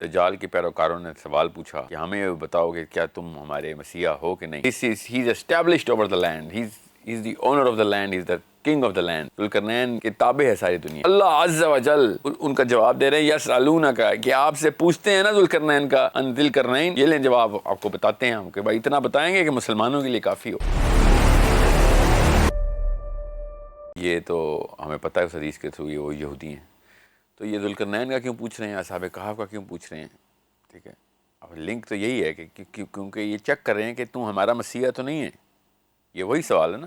دجال کے پیروکاروں نے سوال پوچھا کہ ہمیں یہ بتاؤ کہ کیا تم ہمارے مسیح ہو کہ نہیں. He is established over the land. He's the owner of the land. He's the king of the land. Zulqarnain کے تابع ہے ساری دنیا. اللہ عز و جل ان کا جواب دے رہے ہیں یسألونک کہ آپ سے پوچھتے ہیں نا ذوالقرنین کا ان ذی القرنین. یہ لیں جواب آپ کو بتاتے ہیں ہم کہ بھائی اتنا بتائیں گے کہ مسلمانوں کے لیے کافی ہو. یہ تو ہمیں پتہ ہے اس حدیث کے تھرو یہ وہ یہودی ہیں. تو یہ ذوالقرنین کا کیوں پوچھ رہے ہیں, اصحاب کہف کا کیوں پوچھ رہے ہیں؟ ٹھیک ہے, اب لنک تو یہی ہے کہ کیونکہ یہ چیک کر رہے ہیں کہ تم ہمارا مسیح تو نہیں ہے. یہ وہی سوال ہے نا.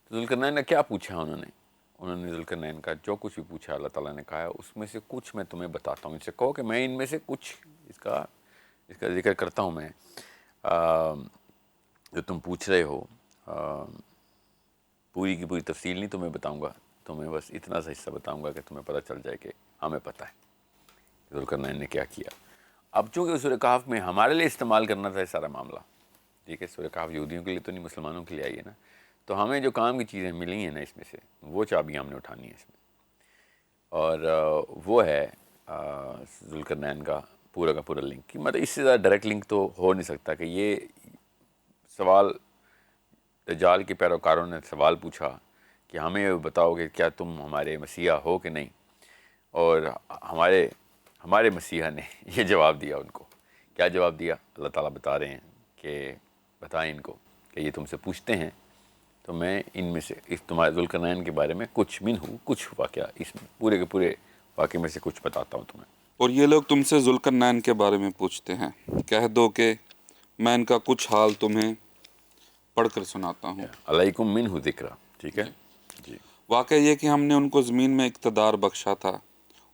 تو ذوالقرنین نے کیا پوچھا انہوں نے ذوالقرنین کا جو کچھ بھی پوچھا اللہ تعالیٰ نے کہا ہے اس میں سے کچھ میں تمہیں بتاتا ہوں. ان سے کہو کہ میں ان میں سے کچھ اس کا ذکر کرتا ہوں. میں جو تم پوچھ رہے ہو پوری کی پوری تفصیل نہیں تمہیں بتاؤں گا, تمہیں بس اتنا سا حصہ بتاؤں گا کہ تمہیں پتہ چل جائے کہ ہمیں پتہ ہے ذوالقرنین نے کیا کیا. اب چونکہ سورہ کہف میں ہمارے لیے استعمال کرنا تھا یہ سارا معاملہ, ٹھیک ہے, سورہ کہف یہودیوں کے لیے تو نہیں مسلمانوں کے لیے آئی ہے نا, تو ہمیں جو کام کی چیزیں ملی ہیں نا اس میں سے وہ چابیاں ہم نے اٹھانی ہیں اس میں, اور وہ ہے ذوالقرنین کا پورا لنک کی. مطلب اس سے زیادہ ڈائریکٹ لنک تو ہو نہیں سکتا کہ یہ سوال دجال کے پیروکاروں نے سوال پوچھا کہ ہمیں یہ بتاؤ کہ کیا تم ہمارے مسیح ہو کہ نہیں, اور ہمارے مسیح نے یہ جواب دیا. ان کو کیا جواب دیا اللہ تعالیٰ بتا رہے ہیں کہ بتائیں ان کو کہ یہ تم سے پوچھتے ہیں تو میں ان میں سے اس تمہارے ذوالقرنین کے بارے میں کچھ واقعہ اس پورے کے پورے واقعے میں سے کچھ بتاتا ہوں تمہیں. اور یہ لوگ تم سے ذوالقرنین کے بارے میں پوچھتے ہیں, کہہ دو کہ میں ان کا کچھ حال تمہیں پڑھ کر سناتا ہوں. علیکم منہ ذکر. ٹھیک ہے جی. واقعہ یہ کہ ہم نے ان کو زمین میں اقتدار بخشا تھا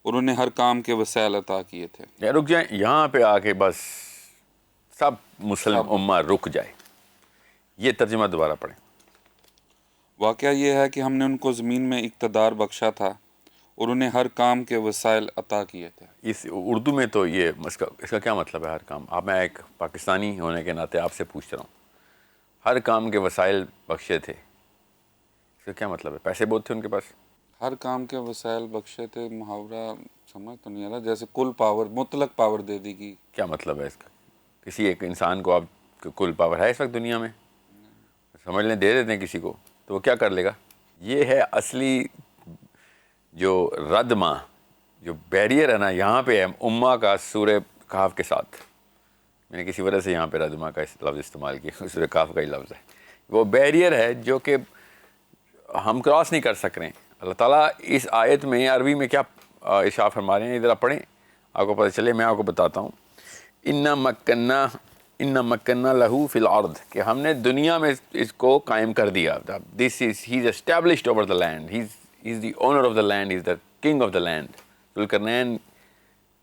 اور انہیں ہر کام کے وسائل عطا کیے تھے. رک جائیں یہاں پہ آ کے, بس سب مسلم امہ رک جائے. یہ ترجمہ دوبارہ پڑھیں. واقعہ یہ ہے کہ ہم نے ان کو زمین میں اقتدار بخشا تھا اور انہیں ہر کام کے وسائل عطا کیے تھے. اس اردو میں تو یہ اس کا کیا مطلب ہے ہر کام؟ اب میں ایک پاکستانی ہونے کے ناطے آپ سے پوچھ رہا ہوں, ہر کام کے وسائل بخشے تھے, اس کا کیا مطلب ہے؟ پیسے بہت تھے ان کے پاس؟ ہر کام کے وسائل بخشے تھے محاورہ سمجھ تو نہیں آ رہا, جیسے کل پاور مطلق پاور دے دی گی. کیا مطلب ہے اس کا؟ کسی ایک انسان کو آپ کل پاور ہے اس وقت دنیا میں؟ سمجھ لیں دے دیتے ہیں کسی کو تو وہ کیا کر لے گا. یہ ہے اصلی جو ردمہ جو بیریئر ہے نا یہاں پہ ہے امہ کا سورہ کہف کے ساتھ. میں نے کسی وجہ سے یہاں پہ ردمہ کا لفظ استعمال کیا, سورہ کہف کا ہی لفظ ہے. وہ بیریئر ہے جو کہ ہم کراس نہیں کر سک رہے ہیں. اللہ تعالیٰ اس آیت میں عربی میں کیا ارشاد فرما رہے ہیں ادھر پڑھیں آپ کو پتہ چلے. میں آپ کو بتاتا ہوں. اِنَّا مَكَّنَّا لَهُ فِي الْأَرْضِ کہ ہم نے دنیا میں اس کو قائم کر دیا. He is established over the land. He's the owner of the land. He's the king of the land. Zulqarnain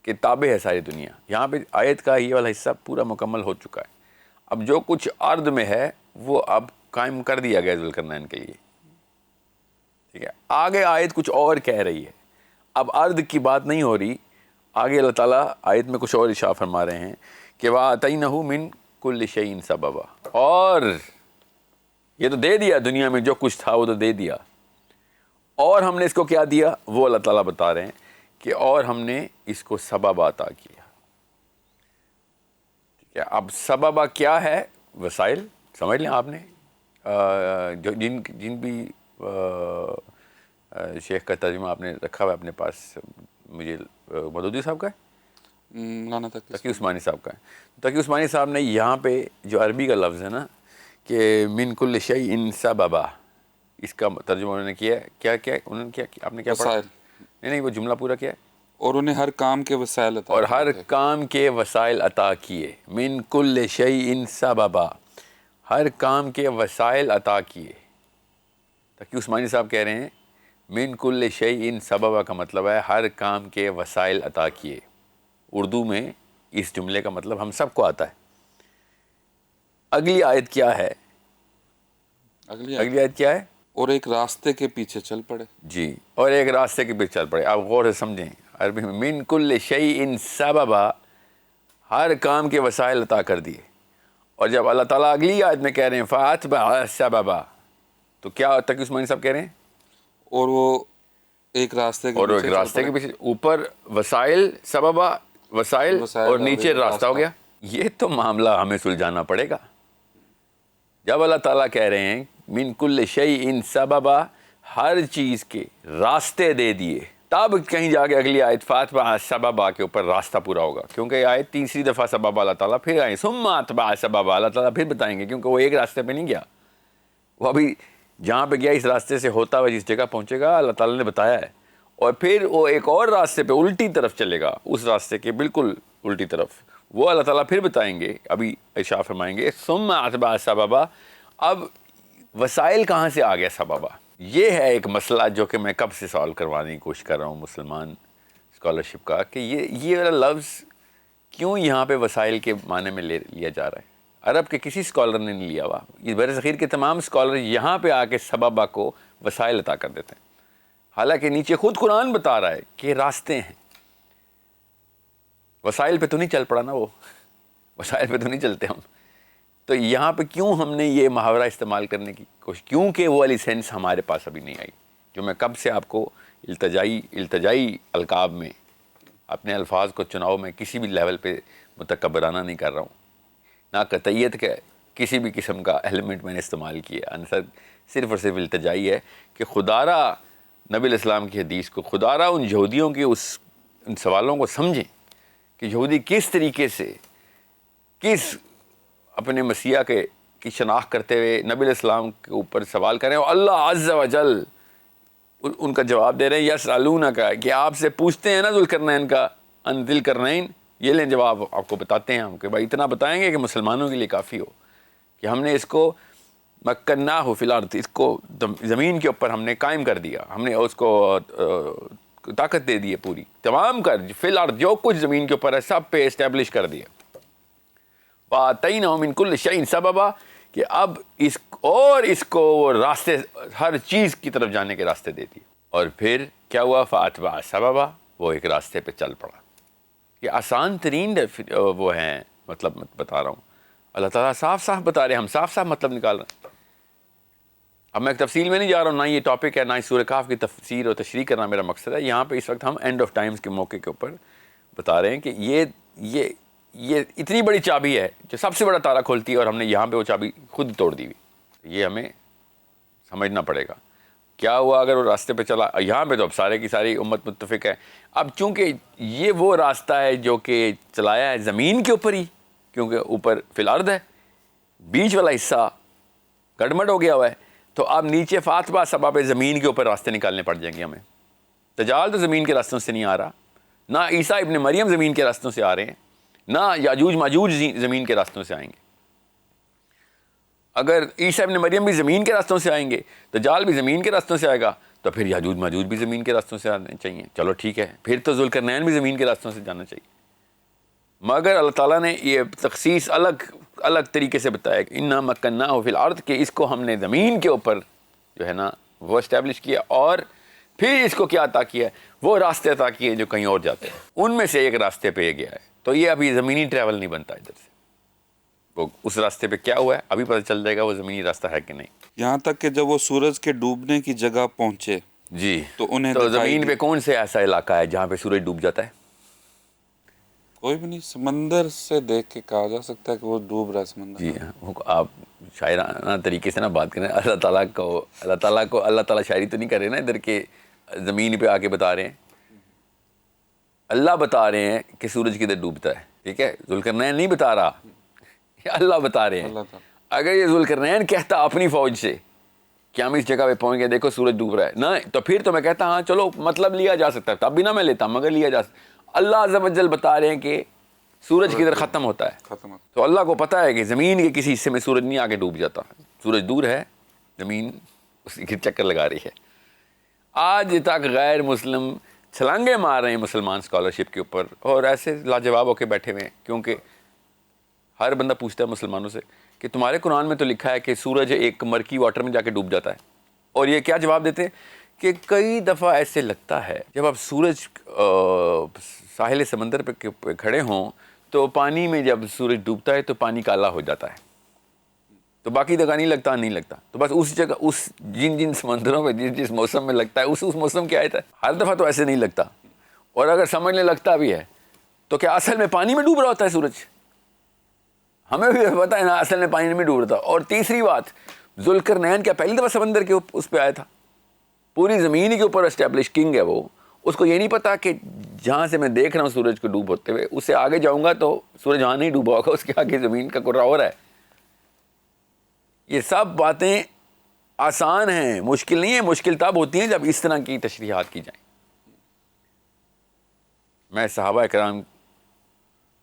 کے تابع ہے ساری دنیا. یہاں پہ آیت کا یہ والا حصہ پورا مکمل ہو چکا ہے. اب جو کچھ ارض میں ہے وہ اب قائم کر دیا گیا ذوالقرنین کے لیے. ٹھیک ہے, آگے آیت کچھ اور کہہ رہی ہے. اب ارض کی بات نہیں ہو رہی, آگے اللہ تعالیٰ آیت میں کچھ اور ارشاد فرما رہے ہیں کہ وَآتَيْنَهُ مِن كُلِّ شَيْءٍ سَبَبًا, اور یہ تو دے دیا دنیا میں جو کچھ تھا وہ تو دے دیا, اور ہم نے اس کو کیا دیا وہ اللہ تعالیٰ بتا رہے ہیں کہ اور ہم نے اس کو سبب عطا کیا. ٹھیک ہے, اب سبب کیا ہے؟ وسائل. سمجھ لیں آپ نے جو جن بھی شیخ کا ترجمہ آپ نے رکھا ہوا ہے اپنے پاس, مجھے مودودی صاحب کا ہے, مولانا تقی عثمانی صاحب کا ہے. تقی عثمانی صاحب نے یہاں پہ جو عربی کا لفظ ہے نا کہ من کل شیء سببا, اس کا ترجمہ انہوں نے کیا کیا انہوں نے کیا آپ نے کیا پڑھا؟ نہیں وہ جملہ پورا کیا ہے؟ اور انہیں ہر کام کے وسائل عطا اور ہر کام کے وسائل عطا کیے. من کل شیء سببا, ہر کام کے وسائل عطا کیے. تقی عثمانی صاحب کہہ رہے ہیں من کل شیء سببا کا مطلب ہے ہر کام کے وسائل عطا کیے. اردو میں اس جملے کا مطلب ہم سب کو آتا ہے. اگلی آیت کیا ہے؟ اگلی آیت کیا ہے؟ اور ایک راستے کے پیچھے چل پڑے. جی, اور ایک راستے کے پیچھے چل پڑے. آپ غور سے سمجھیں عربی میں من کل شیء سببا, ہر کام کے وسائل عطا کر دیے. اور جب اللہ تعالیٰ اگلی آیت میں کہہ رہے ہیں فَأَتْبَعَ سَبَبًا, تو کیا تقی عثمانی صاحب کہہ رہے ہیں؟ اور وہ ایک راستے کے پیچھے اوپر وسائل سببا وسائل اور نیچے راستہ ہو گیا. یہ تو معاملہ ہمیں سلجھانا پڑے گا. جب اللہ تعالیٰ کہہ رہے ہیں من کل شیء سببا، ہر چیز کے راستے دے دیے، تب کہیں جا کے اگلی آیت فاتبع سببا کے اوپر راستہ پورا ہوگا. کیونکہ یہ آیت تیسری دفعہ سبب اللہ تعالیٰ پھر آئے ثم اتبع سببا، اللہ تعالیٰ پھر بتائیں گے، کیونکہ وہ ایک راستے پہ نہیں گیا. وہ ابھی جہاں پہ گیا اس راستے سے ہوتا ہوا جس جگہ پہنچے گا اللہ تعالیٰ نے بتایا ہے، اور پھر وہ ایک اور راستے پہ الٹی طرف چلے گا، اس راستے کے بالکل الٹی طرف، وہ اللہ تعالیٰ پھر بتائیں گے. ابھی ارشاد فرمائیں گے ثم اتبع سببا. اب وسائل کہاں سے آ گیا سببا؟ یہ ہے ایک مسئلہ جو کہ میں کب سے سالو کروانے کی کوشش کر رہا ہوں مسلمان اسکالرشپ کا، کہ یہ والا لفظ کیوں یہاں پہ وسائل کے معنی میں لیا جا رہا ہے. عرب کے کسی اسکالر نے نہیں لیا ہوا. یہ بر صغیر کے تمام اسکالر یہاں پہ آ کے سببا کو وسائل عطا کر دیتے ہیں، حالانکہ نیچے خود قرآن بتا رہا ہے کہ راستے ہیں. وسائل پہ تو نہیں چل پڑا نا، وہ وسائل پہ تو نہیں چلتے ہم. تو یہاں پہ کیوں ہم نے یہ محاورہ استعمال کرنے کی کوشش، کیونکہ وہ والی سینس ہمارے پاس ابھی نہیں آئی، جو میں کب سے آپ کو التجائی القاب میں اپنے الفاظ کو چناؤ میں کسی بھی لیول پہ متکبرانہ نہیں کر رہا ہوں، نہ قطعیت کا کسی بھی قسم کا ایلیمنٹ میں نے استعمال کیا. عنصر صرف اور صرف التجائی ہے کہ خدارہ نبی علیہ السلام کی حدیث کو، خدارہ ان یہودیوں کے ان سوالوں کو سمجھیں کہ یہودی کس طریقے سے کس اپنے مسیح کی شناخت کرتے ہوئے نبی علیہ السلام کے اوپر سوال کریں، اور اللہ عز و جل ان کا جواب دے رہے ہیں یسألونک، کہ آپ سے پوچھتے ہیں نا ذوالقرنین کا ان ذی القرنین. یہ لیں جواب آپ کو بتاتے ہیں ہم، کہ بھائی اتنا بتائیں گے کہ مسلمانوں کے لیے کافی ہو کہ ہم نے اس کو مکناہ فی الارض، اس کو زمین کے اوپر ہم نے قائم کر دیا، ہم نے اس کو طاقت دے دی ہے پوری، تمام فی الارض جو کچھ زمین کے اوپر ہے سب پہ اسٹیبلش کر دیا. وَآتَيْنَاهُ مِن كُلِّ شَيْءٍ سَبَبًا، کہ اب اس کو وہ راستے، ہر چیز کی طرف جانے کے راستے دے دیے. اور پھر کیا ہوا؟ فَأَتْبَعَ سَبَبًا، وہ ایک راستے پہ چل پڑا. یہ آسان ترین وہ ہیں، مطلب بتا رہا ہوں، اللہ تعالیٰ صاف صاف بتا رہے ہیں، ہم صاف صاف مطلب نکال رہے ہیں. اب میں ایک تفصیل میں نہیں جا رہا ہوں، نہ یہ ٹاپک ہے، نہ سورہ کہف کی تفسیر اور تشریح کرنا میرا مقصد ہے. یہاں پہ اس وقت ہم اینڈ آف ٹائمز کے موقع کے اوپر بتا رہے ہیں کہ یہ اتنی بڑی چابی ہے جو سب سے بڑا تالا کھولتی ہے، اور ہم نے یہاں پہ وہ چابی خود توڑ دی ہوئی. یہ ہمیں سمجھنا پڑے گا کیا ہوا اگر وہ راستے پہ چلا. یہاں پہ تو اب سارے کی ساری امت متفق ہے. اب چونکہ یہ وہ راستہ ہے جو کہ چلایا ہے زمین کے اوپر ہی، کیونکہ اوپر فی الارض ہے، بیچ والا حصہ گڑمڑ ہو گیا ہوا ہے، تو اب نیچے فاتبہ سبا پہ زمین کے اوپر راستے نکالنے پڑ جائیں گے ہمیں. دجال تو زمین کے راستوں سے نہیں آ رہا، نہ عیسیٰ ابن مریم زمین کے راستوں سے آ رہے ہیں، نہ یاجوج ماجوج زمین کے راستوں سے آئیں گے. اگر عیسیٰ ابن مریم بھی زمین کے راستوں سے آئیں گے، دجال بھی زمین کے راستوں سے آئے گا، تو پھر یاجوج ماجوج بھی زمین کے راستوں سے آنے چاہیے. چلو ٹھیک ہے، پھر تو ذوالقرنین بھی زمین کے راستوں سے جانا چاہیے. مگر اللہ تعالیٰ نے یہ تخصیص الگ طریقے سے بتایا کہ انا مکناہ فی الارض، کہ اس کو ہم نے زمین کے اوپر جو ہے نا وہ اسٹیبلش کیا، اور پھر اس کو کیا عطا کیا ہے؟ وہ راستے عطا کیے جو کہیں اور جاتے ہیں. ان میں سے ایک راستے پہ یہ گیا ہے. تو یہ ابھی زمینی ٹریول نہیں بنتا ادھر سے. وہ اس راستے پہ کیا ہوا ہے ابھی پتہ چل جائے گا وہ زمینی راستہ ہے کہ نہیں. یہاں تک کہ جب وہ سورج کے ڈوبنے کی جگہ پہنچے جی، تو انہیں تو زمین پہ کون سے ایسا علاقہ ہے جہاں پہ سورج ڈوب جاتا ہے؟ کوئی بھی نہیں. سمندر سے دیکھ کے کہا جا سکتا ہے کہ وہ ڈوب رہا ہے سمندر. جی ہاں، آپ شاعرانہ طریقے سے نا بات کریں. اللہ تعالیٰ شاعری تو نہیں کر رہے نا ادھر کے زمین پہ آ کے بتا رہے ہیں. اللہ بتا رہے ہیں کہ سورج کدھر ڈوبتا ہے. ٹھیک ہے، ذوالقرنین نہیں بتا رہا، یہ اللہ بتا رہے ہیں. اگر یہ ذوالقرنین کہتا اپنی فوج سے کہ ہم اس جگہ پہ پہنچ گئے، دیکھو سورج ڈوب رہا ہے، نہ تو پھر تو میں کہتا ہاں چلو مطلب لیا جا سکتا ہے، تب بھی نہ میں لیتا، مگر لیا جا سکتا. اللہ عز و جل بتا رہے ہیں کہ سورج کدھر ختم ہوتا ہے. تو اللہ کو پتہ ہے کہ زمین کے کسی حصے میں سورج نہیں آگے ڈوب جاتا. سورج دور ہے، زمین اسی کے چکر لگا رہی ہے. آج تک غیر مسلم چھلانگے مار رہے ہیں مسلمان اسکالرشپ کے اوپر، اور ایسے لاجواب ہو کے بیٹھے ہوئے ہیں. کیونکہ ہر بندہ پوچھتا ہے مسلمانوں سے کہ تمہارے قرآن میں تو لکھا ہے کہ سورج ایک مرکی واٹر میں جا کے ڈوب جاتا ہے. اور یہ کیا جواب دیتے ہیں کہ کئی دفعہ ایسے لگتا ہے جب آپ سورج ساحل سمندر پہ کھڑے ہوں تو پانی میں جب سورج ڈوبتا ہے تو پانی کالا ہو جاتا ہے، تو باقی جگہ نہیں لگتا. تو بس اس جگہ، اس جن سمندروں میں جس موسم میں لگتا ہے اس موسم کی آیت ہے. ہر دفعہ تو ایسے نہیں لگتا، اور اگر سمجھنے لگتا بھی ہے تو کیا اصل میں پانی میں ڈوب رہا ہوتا ہے سورج؟ ہمیں بھی پتا ہے نا اصل میں پانی میں ڈوب رہا تھا. اور تیسری بات، ذوالقرنین کیا پہلی دفعہ سمندر کے اس پہ آیا تھا؟ پوری زمین کے اوپر اسٹیبلش کنگ ہے وہ. اس کو یہ نہیں پتا کہ جہاں سے میں دیکھ رہا ہوں سورج کو ڈوب ہوتے ہوئے، اس سے آگے جاؤں گا تو سورج وہاں نہیں ڈوبا ہوگا، اس کے آگے زمین کا کرہ اور ہے. یہ سب باتیں آسان ہیں، مشکل نہیں ہے. مشکل تب ہوتی ہیں جب اس طرح کی تشریحات کی جائیں. میں صحابہ کرام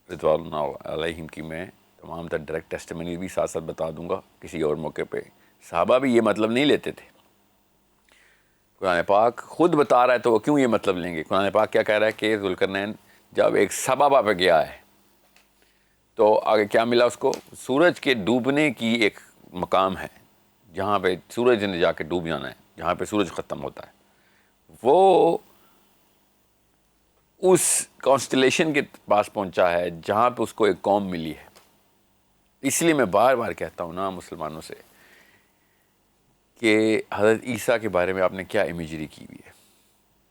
رضوان اللہ علیہم کی میں تمام تر ڈائریکٹ ٹیسٹیمنی بھی ساتھ ساتھ بتا دوں گا کسی اور موقع پہ. صحابہ بھی یہ مطلب نہیں لیتے تھے. قرآن پاک خود بتا رہا ہے تو وہ کیوں یہ مطلب لیں گے؟ قرآن پاک کیا کہہ رہا ہے کہ ذوالقرنین جب ایک سبابہ پہ گیا ہے تو آگے کیا ملا اس کو؟ سورج کے ڈوبنے کی ایک مقام ہے جہاں پہ سورج نے جا کے ڈوب جانا ہے، جہاں پہ سورج ختم ہوتا ہے. وہ اس کانسٹلیشن کے پاس پہنچا ہے جہاں پہ اس کو ایک قوم ملی ہے. اس لیے میں بار بار کہتا ہوں نا مسلمانوں سے کہ حضرت عیسیٰ کے بارے میں آپ نے کیا امیجری کی ہوئی ہے.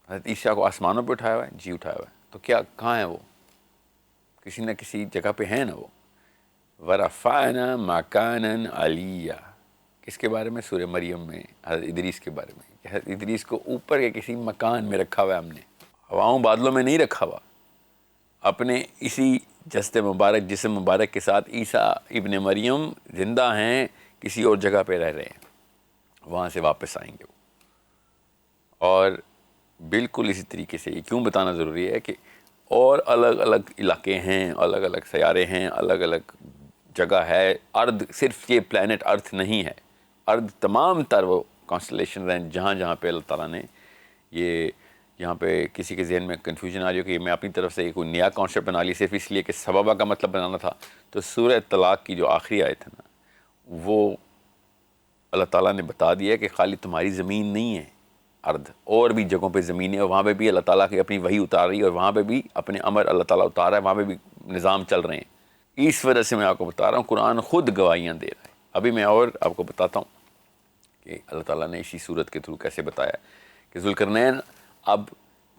حضرت عیسیٰ کو آسمانوں پہ اٹھایا ہوا ہے؟ جی اٹھایا ہوا ہے. تو کیا کہاں ہیں وہ؟ کسی نہ کسی جگہ پہ ہیں نا وہ. وَرَفَعْنَا مَكَانًا عَلِيًّا. کس کے بارے میں؟ سورہ مریم میں حضرت ادریس کے بارے میں کہ حضرت ادریس کو اوپر کے کسی مکان میں رکھا ہوا ہے ہم نے. ہواؤں بادلوں میں نہیں رکھا ہوا. اپنے اسی جسم مبارک کے ساتھ عیسیٰ ابن مریم زندہ ہیں، کسی اور جگہ پہ رہ رہے ہیں، وہاں سے واپس آئیں گے وہ. اور بالکل اسی طریقے سے یہ کیوں بتانا ضروری ہے کہ اور الگ الگ علاقے ہیں، الگ الگ سیارے ہیں، الگ الگ جگہ ہے. ارض صرف یہ پلانٹ ارتھ نہیں ہے، ارض تمام تر وہ کانسٹلیشن ہیں جہاں جہاں پہ اللہ تعالیٰ نے یہ، یہاں پہ کسی کے ذہن میں کنفیوژن آ رہی ہو کہ میں اپنی طرف سے کوئی نیا کانسیپٹ بنا لی صرف اس لیے کہ سببہ کا مطلب بنانا تھا. تو سورہ طلاق کی جو آخری آیت ہے نا، وہ اللہ تعالیٰ نے بتا دیا کہ خالی تمہاری زمین نہیں ہے ارض، اور بھی جگہوں پہ زمینیں، اور وہاں پہ بھی اللہ تعالیٰ کی اپنی وحی اتار رہی ہے، اور وہاں پہ بھی اپنے امر اللہ تعالیٰ اتار رہا ہے، وہاں پہ بھی نظام چل رہے ہیں. اس وجہ سے میں آپ کو بتا رہا ہوں قرآن خود گواہیاں دے رہا ہے. ابھی میں اور آپ کو بتاتا ہوں کہ اللہ تعالیٰ نے اسی صورت کے تھرو کیسے بتایا کہ ذوالقرنین اب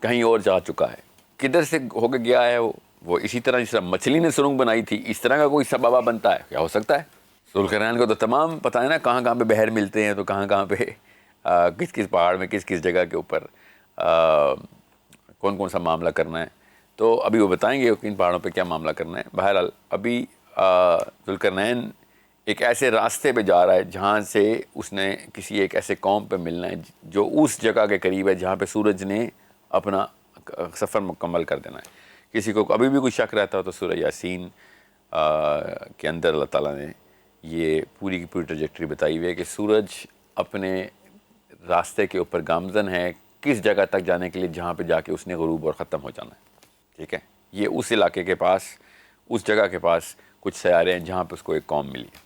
کہیں اور جا چکا ہے. کدھر سے ہو کے گیا ہے وہ اسی طرح جس طرح مچھلی نے سرنگ بنائی تھی اس طرح کا کوئی سببہ بنتا ہے؟ کیا ہو سکتا ہے؟ ذوالقرنین کو تو تمام پتہ ہے نا کہاں کہاں پہ بحر ملتے ہیں، تو کہاں کہاں پہ کس کس پہاڑ میں کس کس جگہ کے اوپر کون کون سا معاملہ کرنا ہے. تو ابھی وہ بتائیں گے کن پہاڑوں پہ کیا معاملہ کرنا ہے. بہرحال ابھی ذوالقرنین ایک ایسے راستے پہ جا رہا ہے جہاں سے اس نے کسی ایک ایسے قوم پہ ملنا ہے جو اس جگہ کے قریب ہے جہاں پہ سورج نے اپنا سفر مکمل کر دینا ہے. کسی کو ابھی بھی کوئی شک رہتا ہو تو سورہ یاسین کے اندر اللہ تعالیٰ نے یہ پوری کی پوری ٹریجیکٹری بتائی ہوئی ہے کہ سورج اپنے راستے کے اوپر گامزن ہے کس جگہ تک جانے کے لیے جہاں پہ جا کے اس نے غروب اور ختم ہو جانا ہے. ٹھیک ہے، یہ اس علاقے کے پاس، اس جگہ کے پاس کچھ سیارے ہیں جہاں پہ اس کو ایک قوم ملی ہے.